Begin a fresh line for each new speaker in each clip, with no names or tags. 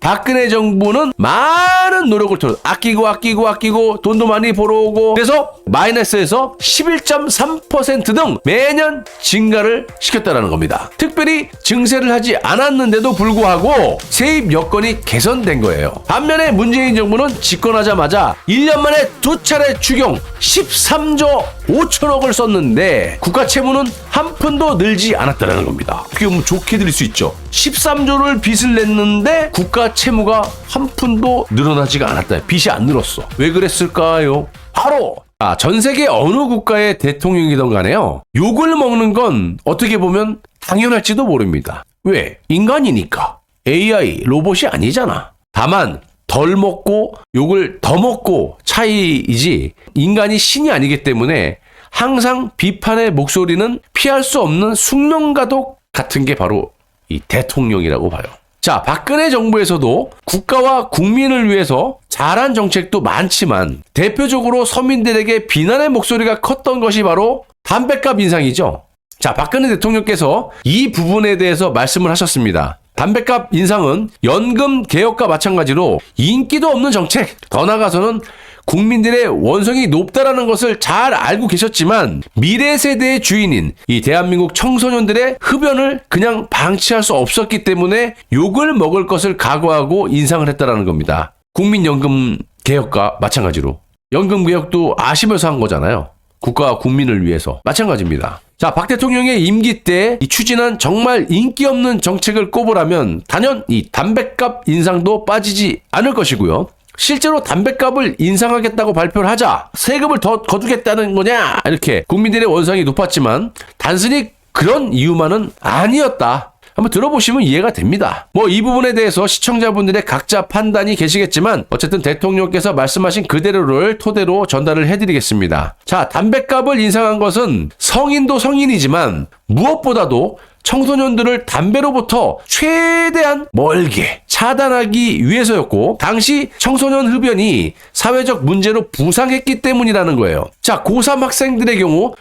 박근혜 정부는 많은 노력을 통해 아끼고 돈도 많이 벌어오고 그래서 마이너스에서 11.3% 등 매년 증가를 시켰다는 겁니다. 특별히 증세를 하지 않았는데도 불구하고 세입 여건이 개선된 거예요. 반면에 문재인 정부는 집권하자마자 1년 만에 2차례 추경 13조 5천억을 썼는데 국가 채무는 한 푼도 늘지 않았다는 겁니다. 그게 뭐 좋게 들릴 수 있죠. 13조를 빚을 냈는데 국가 채무가 한 푼도 늘어나지가 않았다. 빚이 안 늘었어. 왜 그랬을까요? 바로 전 세계 어느 국가의 대통령이든 간에요. 욕을 먹는 건 어떻게 보면 당연할지도 모릅니다. 왜? 인간이니까. AI, 로봇이 아니잖아. 다만 덜 먹고 욕을 더 먹고 차이이지 인간이 신이 아니기 때문에 항상 비판의 목소리는 피할 수 없는 숙명가독 같은 게 바로 이 대통령이라고 봐요. 자, 박근혜 정부에서도 국가와 국민을 위해서 잘한 정책도 많지만 대표적으로 서민들에게 비난의 목소리가 컸던 것이 바로 담뱃값 인상이죠. 자, 박근혜 대통령께서 이 부분에 대해서 말씀을 하셨습니다. 담뱃값 인상은 연금 개혁과 마찬가지로 인기도 없는 정책, 더 나아가서는 국민들의 원성이 높다라는 것을 잘 알고 계셨지만 미래 세대의 주인인 이 대한민국 청소년들의 흡연을 그냥 방치할 수 없었기 때문에 욕을 먹을 것을 각오하고 인상을 했다라는 겁니다. 국민연금 개혁과 마찬가지로 연금 개혁도 아시면서 한 거잖아요. 국가와 국민을 위해서 마찬가지입니다. 자, 박 대통령의 임기 때 추진한 정말 인기 없는 정책을 꼽으라면 단연 이 담뱃값 인상도 빠지지 않을 것이고요. 실제로 담뱃값을 인상하겠다고 발표를 하자 세금을 더 거두겠다는 거냐 이렇게 국민들의 원성이 높았지만 단순히 그런 이유만은 아니었다. 한번 들어보시면 이해가 됩니다. 뭐 이 부분에 대해서 시청자분들의 각자 판단이 계시겠지만 어쨌든 대통령께서 말씀하신 그대로를 토대로 전달을 해드리겠습니다. 자, 담뱃값을 인상한 것은 성인도 성인이지만 무엇보다도 청소년들을 담배로부터 최대한 멀게 차단하기 위해서였고 당시 청소년 흡연이 사회적 문제로 부상했기 때문이라는 거예요. 자, 고3 학생들의 경우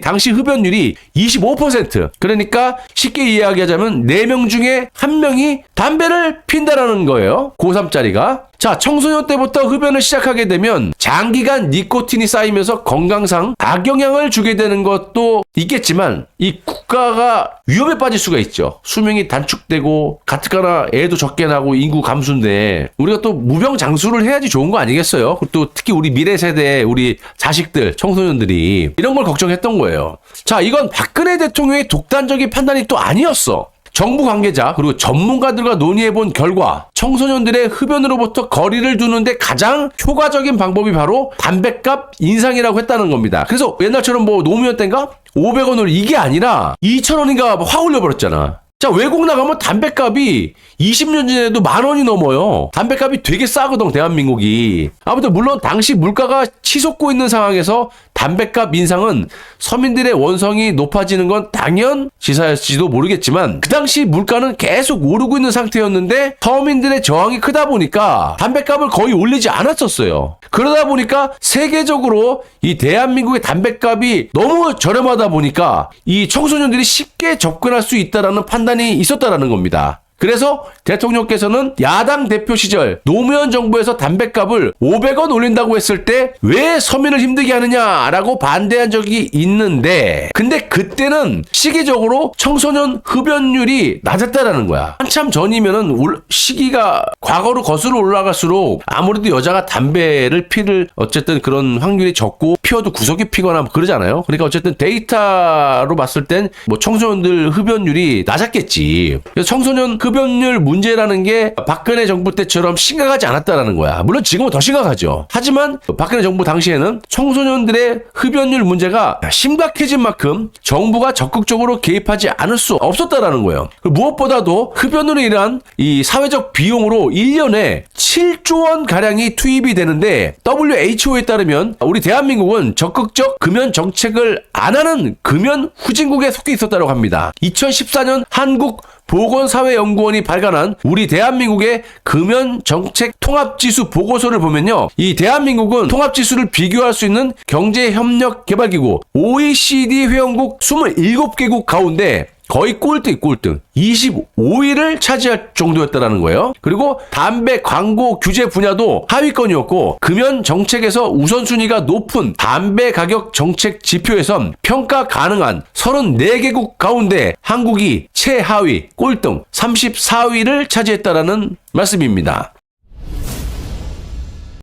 당시 흡연율이 25%. 그러니까 쉽게 이야기하자면 4명 중에 1명이 담배를 핀다라는 거예요. 고3짜리가. 자, 청소년 때부터 흡연을 시작하게 되면 장기간 니코틴이 쌓이면서 건강상 악영향을 주게 되는 것도 있겠지만 이 국가가 위험에 빠질 수가 있죠. 수명이 단축되고 가뜩하나 애도 적게 나고 인구 감소인데 우리가 또 무병장수를 해야지 좋은 거 아니겠어요? 또 특히 우리 미래 세대 우리 자식들 청소년들이 이런 걸 걱정했던 거예요. 자, 이건 박근혜 대통령의 독단적인 판단이 또 아니었어. 정부 관계자 그리고 전문가들과 논의해본 결과 청소년들의 흡연으로부터 거리를 두는데 가장 효과적인 방법이 바로 담뱃값 인상이라고 했다는 겁니다. 그래서 옛날처럼 뭐 노무현 때인가 500원으로 이게 아니라 2,000원인가 확 올려버렸잖아. 자, 외국 나가면 담뱃값이 20년 전에도 10,000원이 넘어요. 담뱃값이 되게 싸거든, 대한민국이. 아무튼 물론 당시 물가가 치솟고 있는 상황에서 담뱃값 인상은 서민들의 원성이 높아지는 건 당연시사였을지도 모르겠지만 그 당시 물가는 계속 오르고 있는 상태였는데 서민들의 저항이 크다 보니까 담뱃값을 거의 올리지 않았었어요. 그러다 보니까 세계적으로 이 대한민국의 담뱃값이 너무 저렴하다 보니까 이 청소년들이 쉽게 접근할 수 있다라는 판단이 있었다라는 겁니다. 그래서 대통령께서는 야당 대표 시절 노무현 정부에서 담뱃값을 500원 올린다고 했을 때 왜 서민을 힘들게 하느냐라고 반대한 적이 있는데 근데 그때는 시기적으로 청소년 흡연율이 낮았다라는 거야. 한참 전이면은 시기가 과거로 거슬러 올라갈수록 아무래도 여자가 담배를 피를 어쨌든 그런 확률이 적고 피워도 구석에 피거나 뭐 그러잖아요. 그러니까 어쨌든 데이터로 봤을 땐 뭐 청소년들 흡연율이 낮았겠지. 그래서 청소년 흡연율 문제라는 게 박근혜 정부 때처럼 심각하지 않았다라는 거야. 물론 지금은 더 심각하죠. 하지만 박근혜 정부 당시에는 청소년들의 흡연율 문제가 심각해진 만큼 정부가 적극적으로 개입하지 않을 수 없었다라는 거예요. 무엇보다도 흡연으로 인한 이 사회적 비용으로 1년에 7조 원 가량이 투입이 되는데 WHO에 따르면 우리 대한민국은 적극적 금연 정책을 안 하는 금연 후진국에 속해 있었다고 합니다. 2014년 한국 보건사회연구원이 발간한 우리 대한민국의 금연정책 통합지수 보고서를 보면요. 이 대한민국은 통합지수를 비교할 수 있는 경제협력개발기구 OECD 회원국 27개국 가운데 거의 꼴등 25위를 차지할 정도였다라는 거예요. 그리고 담배 광고 규제 분야도 하위권이었고 금연 정책에서 우선순위가 높은 담배 가격 정책 지표에선 평가 가능한 34개국 가운데 한국이 최하위 꼴등 34위를 차지했다라는 말씀입니다.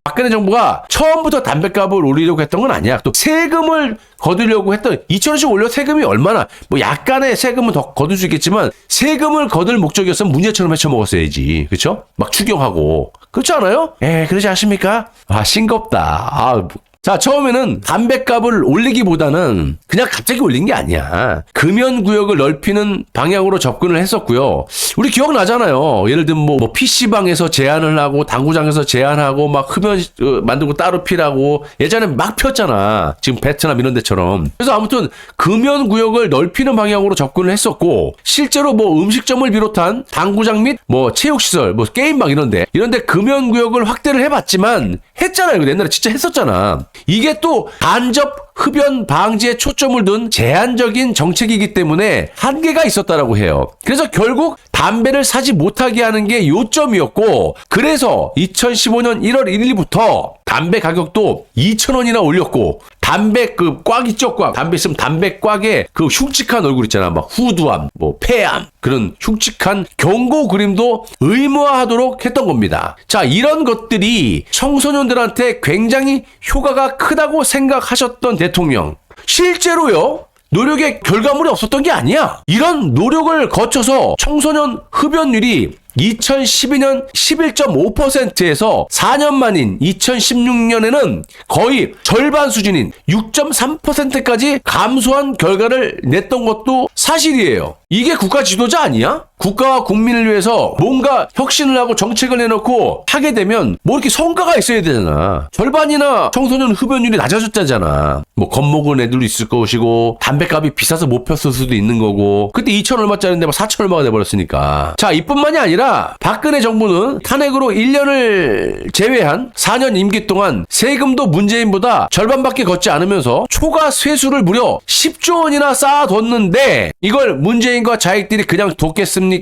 박근혜 정부가 처음부터 담배값을 올리려고 했던 건 아니야. 또 세금을 거두려고 했던 2,000원씩 올려 세금이 얼마나 뭐 약간의 세금은 더 거둘 수 있겠지만 세금을 거둘 목적이었으면 문제처럼 헤쳐먹었어야지. 그렇죠? 막 추경하고. 그렇지 않아요? 그러지 않습니까? 싱겁다. 자, 처음에는 담배값을 올리기보다는 그냥 갑자기 올린 게 아니야. 금연 구역을 넓히는 방향으로 접근을 했었고요. 우리 기억나잖아요. 예를 들면 뭐 PC방에서 제한을 하고 당구장에서 제한하고 막 흡연 만들고 따로 피라고 예전에 막 폈잖아. 지금 베트남 이런 데처럼. 그래서 아무튼 금연 구역을 넓히는 방향으로 접근을 했었고 실제로 뭐 음식점을 비롯한 당구장 및 뭐 체육시설, 뭐 게임방 이런데 금연 구역을 확대를 해봤지만 했잖아요. 옛날에 진짜 했었잖아. 이게 또 간접 흡연 방지에 초점을 둔 제한적인 정책이기 때문에 한계가 있었다라고 해요. 그래서 결국 담배를 사지 못하게 하는 게 요점이었고 그래서 2015년 1월 1일부터 담배 가격도 2,000원이나 올렸고 담배 그 꽉 있죠, 꽉. 담배 있으면 담배 꽉에 그 흉측한 얼굴 있잖아. 막 후두암, 뭐 폐암 그런 흉측한 경고 그림도 의무화하도록 했던 겁니다. 자, 이런 것들이 청소년들한테 굉장히 효과가 크다고 생각하셨던 대통령. 실제로요. 노력의 결과물이 없었던 게 아니야. 이런 노력을 거쳐서 청소년 흡연율이 2012년 11.5%에서 4년 만인 2016년에는 거의 절반 수준인 6.3%까지 감소한 결과를 냈던 것도 사실이에요. 이게 국가 지도자 아니야? 국가와 국민을 위해서 뭔가 혁신을 하고 정책을 내놓고 하게 되면 뭐 이렇게 성과가 있어야 되잖아. 절반이나 청소년 흡연율이 낮아졌잖아. 뭐 겁먹은 애들도 있을 것이고 담배값이 비싸서 못 폈을 수도 있는 거고 그때 2천 얼마짜리인데 막 4천 얼마가 돼버렸으니까. 자, 이뿐만이 아니라 박근혜 정부는 탄핵으로 1년을 제외한 4년 임기 동안 세금도 문재인보다 절반밖에 걷지 않으면서 초과 세수를 무려 10조 원이나 쌓아뒀는데 이걸 문재인과 자익들이 그냥 뒀겠습니까?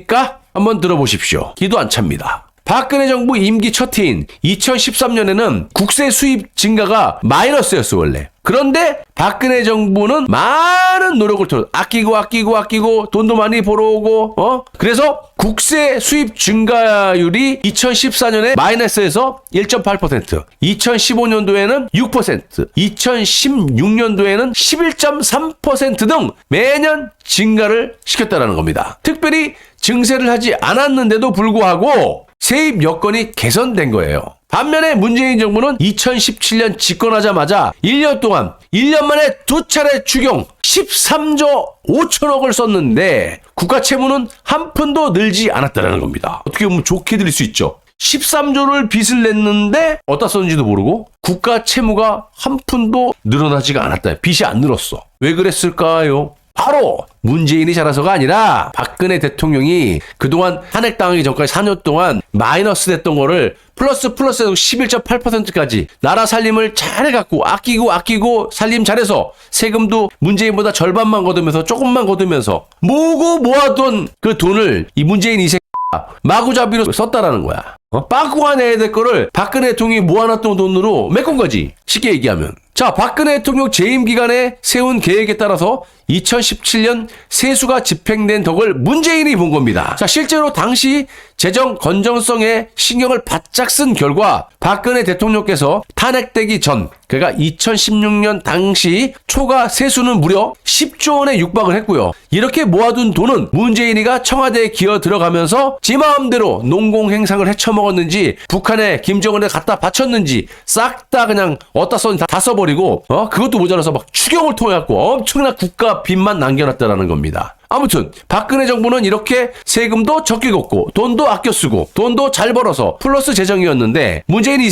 한번 들어보십시오. 기도 안 찹니다. 박근혜 정부 임기 첫 해인 2013년에는 국세 수입 증가가 마이너스였어 원래. 그런데 박근혜 정부는 많은 노력을 아끼고 돈도 많이 벌어오고 그래서 국세 수입 증가율이 2014년에 마이너스에서 1.8%, 2015년도에는 6%, 2016년도에는 11.3% 등 매년 증가를 시켰다는 겁니다. 특별히 증세를 하지 않았는데도 불구하고 세입 여건이 개선된 거예요. 반면에 문재인 정부는 2017년 집권하자마자 1년 만에 두 차례 추경 13조 5천억을 썼는데 국가 채무는 한 푼도 늘지 않았다는 겁니다. 어떻게 보면 좋게 들릴 수 있죠. 13조를 빚을 냈는데 어디다 썼는지도 모르고 국가 채무가 한 푼도 늘어나지가 않았다. 빚이 안 늘었어. 왜 그랬을까요? 바로 문재인이 잘해서가 아니라 박근혜 대통령이 그동안 탄핵당하기 전까지 4년 동안 마이너스 됐던 거를 플러스에서 11.8%까지 나라 살림을 잘해갖고 아끼고 살림 잘해서 세금도 문재인보다 절반만 거두면서 조금만 거두면서 모으고 모아둔 그 돈을 이 문재인 이 새끼가 마구잡이로 썼다라는 거야. 빠꾸가 내야 될 거를 박근혜 대통령이 모아놨던 돈으로 메꾼 거지. 쉽게 얘기하면. 자, 박근혜 대통령 재임 기간에 세운 계획에 따라서 2017년 세수가 집행된 덕을 문재인이 본 겁니다. 자, 실제로 당시 재정 건전성에 신경을 바짝 쓴 결과 박근혜 대통령께서 탄핵되기 전, 그러니까 2016년 당시 초과 세수는 무려 10조 원에 육박을 했고요. 이렇게 모아둔 돈은 문재인이가 청와대에 기어 들어가면서 지 마음대로 농공행상을 헤쳐먹었는지 북한에 김정은에 갖다 바쳤는지 싹 다 그냥 어디다 썼는지 다 써버리고 그것도 모자라서 막 추경을 통해갖고 엄청난 국가 빚만 남겨놨다라는 겁니다. 아무튼 박근혜 정부는 이렇게 세금도 적게 걷고 돈도 아껴 쓰고 돈도 잘 벌어서 플러스 재정이었는데 문재인이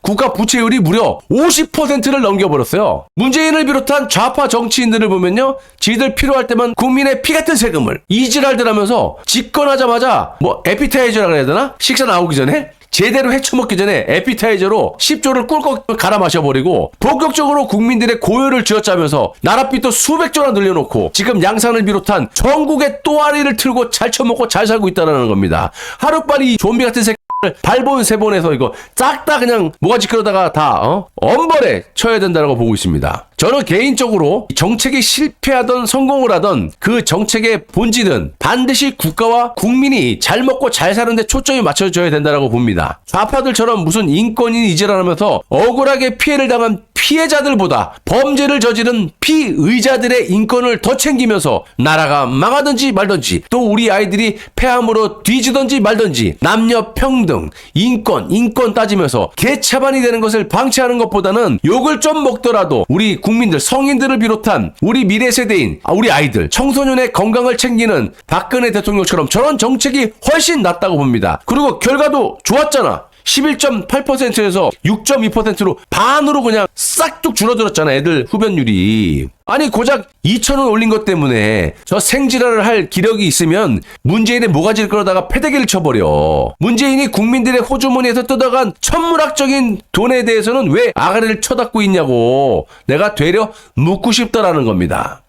국가 부채율이 무려 50%를 넘겨버렸어요. 문재인을 비롯한 좌파 정치인들을 보면요, 지들 필요할 때만 국민의 피 같은 세금을 이지랄들 하면서 집권하자마자 뭐 에피타이저라 그래야 되나? 식사 나오기 전에 제대로 헤쳐먹기 전에 에피타이저로 10조를 꿀꺽 갈아 마셔버리고 본격적으로 국민들의 고열을 쥐어짜면서 나라빚도 수백 조나 늘려놓고 지금 양산을 비롯한 전국의 또아리를 틀고 잘 처먹고 잘 살고 있다는 겁니다. 하루빨리 이 좀비 같은 새끼 발본 세본에서 이거 싹 다 그냥 모가지 끌어다가 다 엄벌에 쳐야 된다고 보고 있습니다. 저는 개인적으로 정책이 실패하던 성공을 하던 그 정책의 본질은 반드시 국가와 국민이 잘 먹고 잘 사는데 초점이 맞춰져야 된다고 봅니다. 좌파들처럼 무슨 인권인 이질하면서 억울하게 피해를 당한 피해자들보다 범죄를 저지른 피의자들의 인권을 더 챙기면서 나라가 망하든지 말든지 또 우리 아이들이 폐암으로 뒤지든지 말든지 남녀 평등, 인권 따지면서 개차반이 되는 것을 방치하는 것보다는 욕을 좀 먹더라도 우리 국민들, 성인들을 비롯한 우리 미래 세대인 우리 아이들, 청소년의 건강을 챙기는 박근혜 대통령처럼 저런 정책이 훨씬 낫다고 봅니다. 그리고 결과도 좋았잖아. 11.8%에서 6.2%로 반으로 그냥 싹둑 줄어들었잖아. 애들 흡연율이. 아니 고작 2,000원 올린 것 때문에 저 생지랄을 할 기력이 있으면 문재인의 모가지를 끌어다가 패대기를 쳐버려. 문재인이 국민들의 호주머니에서 뜯어간 천문학적인 돈에 대해서는 왜 아가리를 쳐닫고 있냐고 내가 되려 묻고 싶다라는 겁니다.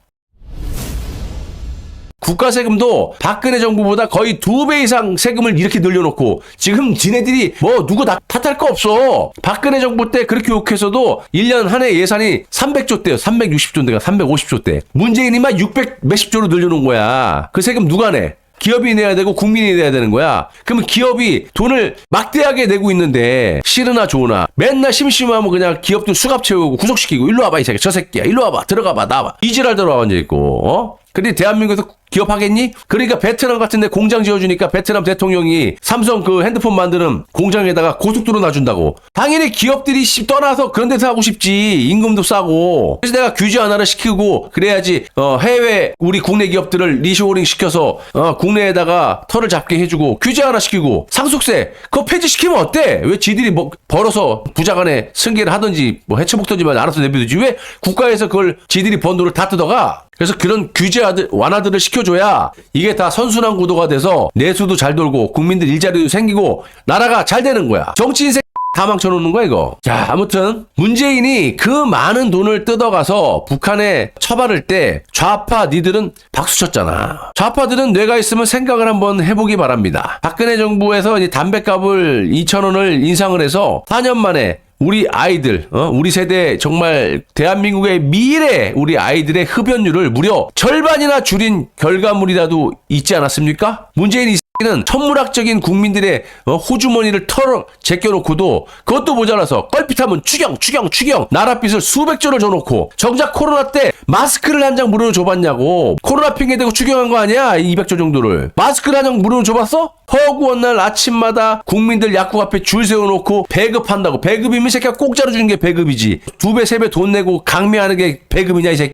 국가 세금도 박근혜 정부보다 거의 2배 이상 세금을 이렇게 늘려놓고 지금 지네들이 뭐 누구 탓할 거 없어. 박근혜 정부 때 그렇게 욕해서도 1년 한 해 예산이 300조 대요. 360조인데가 350조 대. 문재인이만 600 몇십 조로 늘려놓은 거야. 그 세금 누가 내? 기업이 내야 되고 국민이 내야 되는 거야. 그러면 기업이 돈을 막대하게 내고 있는데 싫으나 좋으나 맨날 심심하면 그냥 기업들 수갑 채우고 구속시키고 일로 와봐 이 새끼 저 새끼야 일로 와봐 들어가봐 나와봐 이지랄 들어와 앉아있고 근데 대한민국에서 기업하겠니? 그러니까 베트남 같은 데 공장 지어주니까 베트남 대통령이 삼성 그 핸드폰 만드는 공장에다가 고속도로 놔준다고. 당연히 기업들이 떠나서 그런 데서 하고 싶지. 임금도 싸고. 그래서 내가 규제 완화를 시키고 그래야지 해외 우리 국내 기업들을 리쇼어링 시켜서 국내에다가 털을 잡게 해주고 규제 완화 시키고 상속세 그거 폐지시키면 어때? 왜 지들이 뭐 벌어서 부자간에 승계를 하든지 뭐 해쳐먹든지 말 알아서 내비두지 왜 국가에서 그걸 지들이 번 돈을 다 뜯어가? 그래서 그런 규제 완화들을 시켜줘야 이게 다 선순환 구도가 돼서 내수도 잘 돌고 국민들 일자리도 생기고 나라가 잘 되는 거야. 정치인 다 망쳐놓는 거야 이거. 자 아무튼 문재인이 그 많은 돈을 뜯어가서 북한에 처바를 때 좌파 니들은 박수 쳤잖아. 좌파들은 뇌가 있으면 생각을 한번 해보기 바랍니다. 박근혜 정부에서 이제 담뱃값을 2,000원을 인상을 해서 4년 만에 우리 아이들, 우리 세대 정말 대한민국의 미래 우리 아이들의 흡연율을 무려 절반이나 줄인 결과물이라도 있지 않았습니까? 문재인 이 는 천문학적인 국민들의 호주머니를 털어 제껴놓고도 그것도 모자라서 껄핏하면 추경 나라빚을 수백조를 줘놓고 정작 코로나 때 마스크를 한 장 무료로 줘봤냐고. 코로나 핑계대고 추경한 거 아니야 200조 정도를. 마스크를 한 장 무료로 줘봤어? 허구한 날 아침마다 국민들 약국 앞에 줄 세워놓고 배급한다고. 배급이면 이 새끼가 공짜로 주는 게 배급이지 2배 3배 돈 내고 강매하는 게 배급이냐 이 새끼.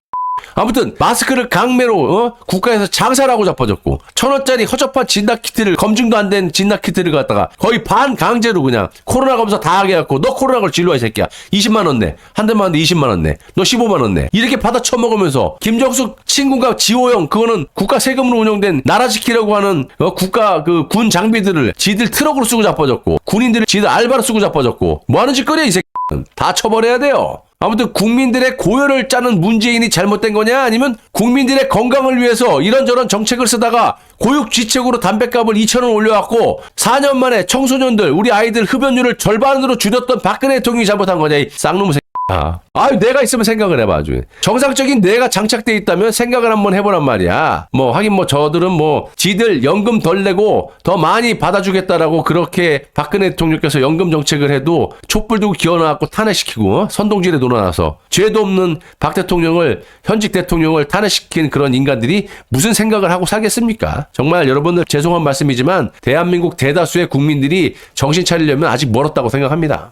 아무튼 마스크를 강매로 국가에서 장사를 하고 자빠졌고 1,000원짜리 허접한 진단키트를 검증도 안 된 진단키트를 갖다가 거의 반강제로 그냥 코로나 검사 다 하게 해갖고 너 코로나 걸 진료해 이 새끼야 20만원 내 한 대만 하는데 20만원 내 너 15만원 내 이렇게 받아 처먹으면서 김정숙 친구가 지호영 그거는 국가 세금으로 운영된 나라 지키려고 하는 국가 그 군 장비들을 지들 트럭으로 쓰고 자빠졌고 군인들을 지들 알바로 쓰고 자빠졌고 뭐하는 짓거리야 이 새끼는. 다 처벌해야 돼요. 아무튼 국민들의 고열을 짜는 문재인이 잘못된 거냐 아니면 국민들의 건강을 위해서 이런저런 정책을 쓰다가 고육지책으로 담뱃값을 2,000원 올려갖고 4년 만에 청소년들 우리 아이들 흡연율을 절반으로 줄였던 박근혜 대통령이 잘못한 거냐 이 쌍놈의 새끼야. 아유 내가 있으면 생각을 해봐. 아주 정상적인 뇌가 장착돼 있다면 생각을 한번 해보란 말이야. 뭐 하긴 뭐 저들은 뭐 지들 연금 덜 내고 더 많이 받아주겠다라고 그렇게 박근혜 대통령께서 연금 정책을 해도 촛불 들고 기어나갖고 탄핵시키고 선동질에 놀아나서 죄도 없는 박 대통령을 현직 대통령을 탄핵시킨 그런 인간들이 무슨 생각을 하고 살겠습니까? 정말 여러분들 죄송한 말씀이지만 대한민국 대다수의 국민들이 정신 차리려면 아직 멀었다고 생각합니다.